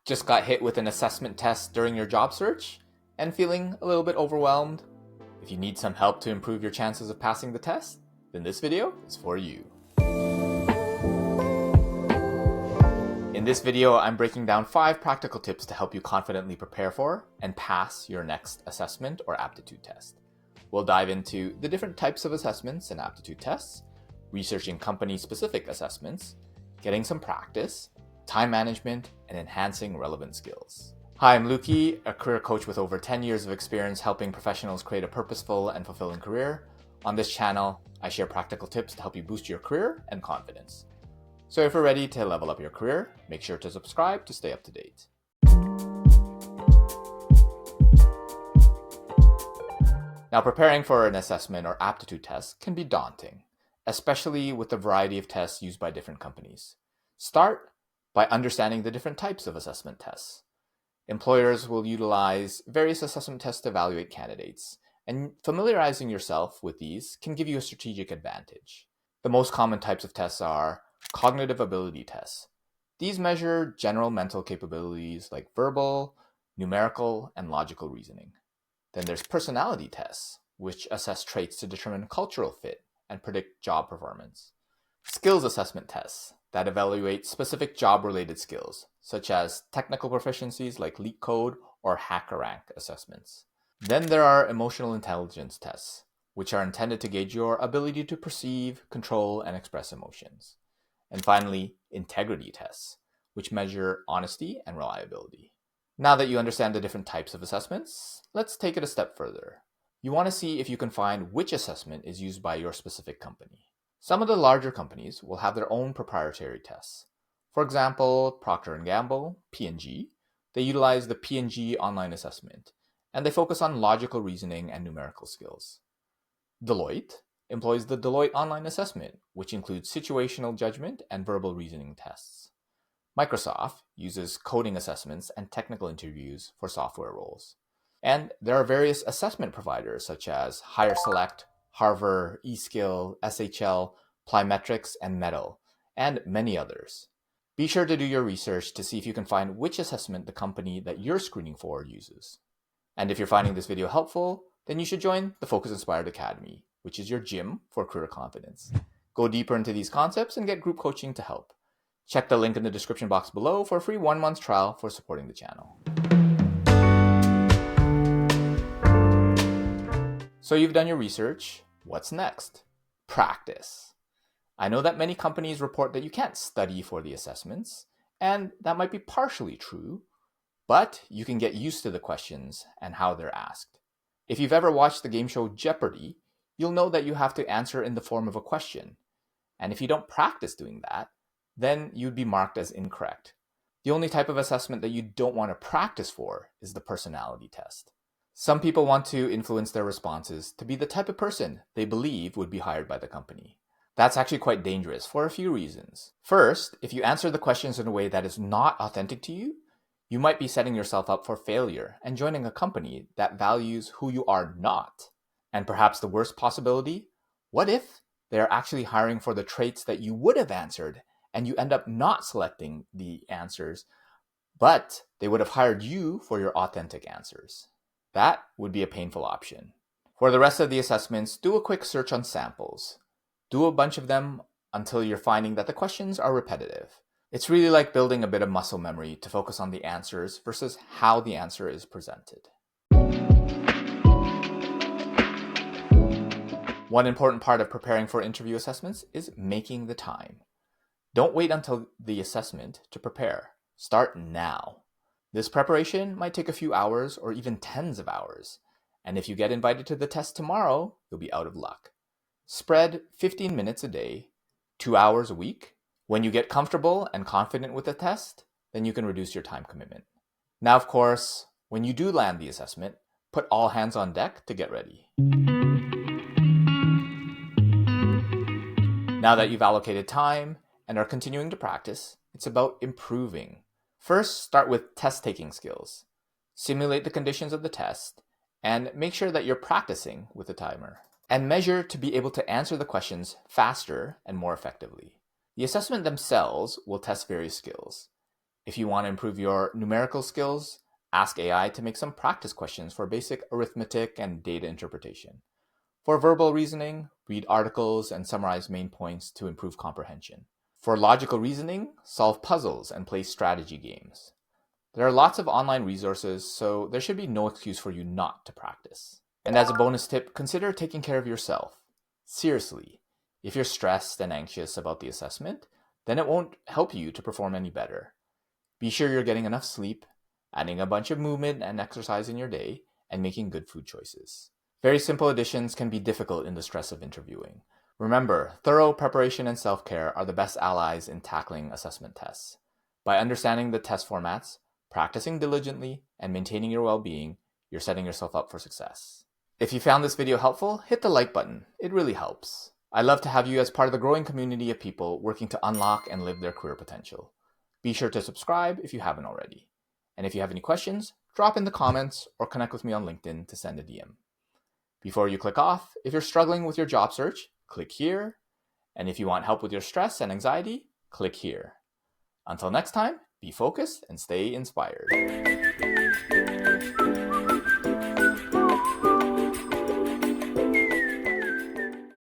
Just got hit with an assessment test during your job search and feeling a little bit overwhelmed? If you need some help to improve your chances of passing the test, then this video is for you. In this video, I'm breaking down 5 practical tips to help you confidently prepare for and pass your next assessment or aptitude test. We'll dive into the different types of assessments and aptitude tests, researching company-specific assessments, getting some practice, time management, and enhancing relevant skills. Hi, I'm Luki, a career coach with over 10 years of experience helping professionals create a purposeful and fulfilling career. On this channel, I share practical tips to help you boost your career and confidence. So if you're ready to level up your career, make sure to subscribe to stay up to date. Now, preparing for an assessment or aptitude test can be daunting, especially with the variety of tests used by different companies. Start by understanding the different types of assessment tests. Employers will utilize various assessment tests to evaluate candidates, and familiarizing yourself with these can give you a strategic advantage. The most common types of tests are cognitive ability tests. These measure general mental capabilities like verbal, numerical, and logical reasoning. Then there's personality tests, which assess traits to determine cultural fit and predict job performance. Skills assessment tests that evaluate specific job-related skills, such as technical proficiencies like LeetCode code or HackerRank assessments. Then there are emotional intelligence tests, which are intended to gauge your ability to perceive, control, and express emotions. And finally, integrity tests, which measure honesty and reliability. Now that you understand the different types of assessments, let's take it a step further. You want to see if you can find which assessment is used by your specific company. Some of the larger companies will have their own proprietary tests. For example, Procter & Gamble, P&G, they utilize the P&G online assessment, and they focus on logical reasoning and numerical skills. Deloitte employs the Deloitte online assessment, which includes situational judgment and verbal reasoning tests. Microsoft uses coding assessments and technical interviews for software roles. And there are various assessment providers such as HireSelect, Harvard, eSkill, SHL, Plyometrics, and Metal, and many others. Be sure to do your research to see if you can find which assessment the company that you're screening for uses. And if you're finding this video helpful, then you should join the Focus Inspired Academy, which is your gym for career confidence. Go deeper into these concepts and get group coaching to help. Check the link in the description box below for a free 1-month trial for supporting the channel. So you've done your research. What's next? Practice. I know that many companies report that you can't study for the assessments, and that might be partially true, but you can get used to the questions and how they're asked. If you've ever watched the game show Jeopardy, you'll know that you have to answer in the form of a question. And if you don't practice doing that, then you'd be marked as incorrect. The only type of assessment that you don't want to practice for is the personality test. Some people want to influence their responses to be the type of person they believe would be hired by the company. That's actually quite dangerous for a few reasons. First, if you answer the questions in a way that is not authentic to you, you might be setting yourself up for failure and joining a company that values who you are not. And perhaps the worst possibility, what if they're actually hiring for the traits that you would have answered and you end up not selecting the answers, but they would have hired you for your authentic answers? That would be a painful option. For the rest of the assessments, do a quick search on samples. Do a bunch of them until you're finding that the questions are repetitive. It's really like building a bit of muscle memory to focus on the answers versus how the answer is presented. One important part of preparing for interview assessments is making the time. Don't wait until the assessment to prepare. Start now. This preparation might take a few hours or even tens of hours. And if you get invited to the test tomorrow, you'll be out of luck. Spread 15 minutes a day, 2 hours a week. When you get comfortable and confident with the test, then you can reduce your time commitment. Now, of course, when you do land the assessment, put all hands on deck to get ready. Now that you've allocated time and are continuing to practice, it's about improving. First, start with test-taking skills. Simulate the conditions of the test and make sure that you're practicing with the timer. And measure to be able to answer the questions faster and more effectively. The assessment themselves will test various skills. If you want to improve your numerical skills, ask AI to make some practice questions for basic arithmetic and data interpretation. For verbal reasoning, read articles and summarize main points to improve comprehension. For logical reasoning, solve puzzles and play strategy games. There are lots of online resources, so there should be no excuse for you not to practice. And as a bonus tip, consider taking care of yourself. Seriously, if you're stressed and anxious about the assessment, then it won't help you to perform any better. Be sure you're getting enough sleep, adding a bunch of movement and exercise in your day, and making good food choices. Very simple additions can be difficult in the stress of interviewing. Remember, thorough preparation and self-care are the best allies in tackling assessment tests. By understanding the test formats, practicing diligently, and maintaining your well-being, you're setting yourself up for success. If you found this video helpful, hit the like button. It really helps. I'd love to have you as part of the growing community of people working to unlock and live their career potential. Be sure to subscribe if you haven't already. And if you have any questions, drop in the comments or connect with me on LinkedIn to send a DM. Before you click off, if you're struggling with your job search, click here. And if you want help with your stress and anxiety, click here. Until next time, be focused and stay inspired.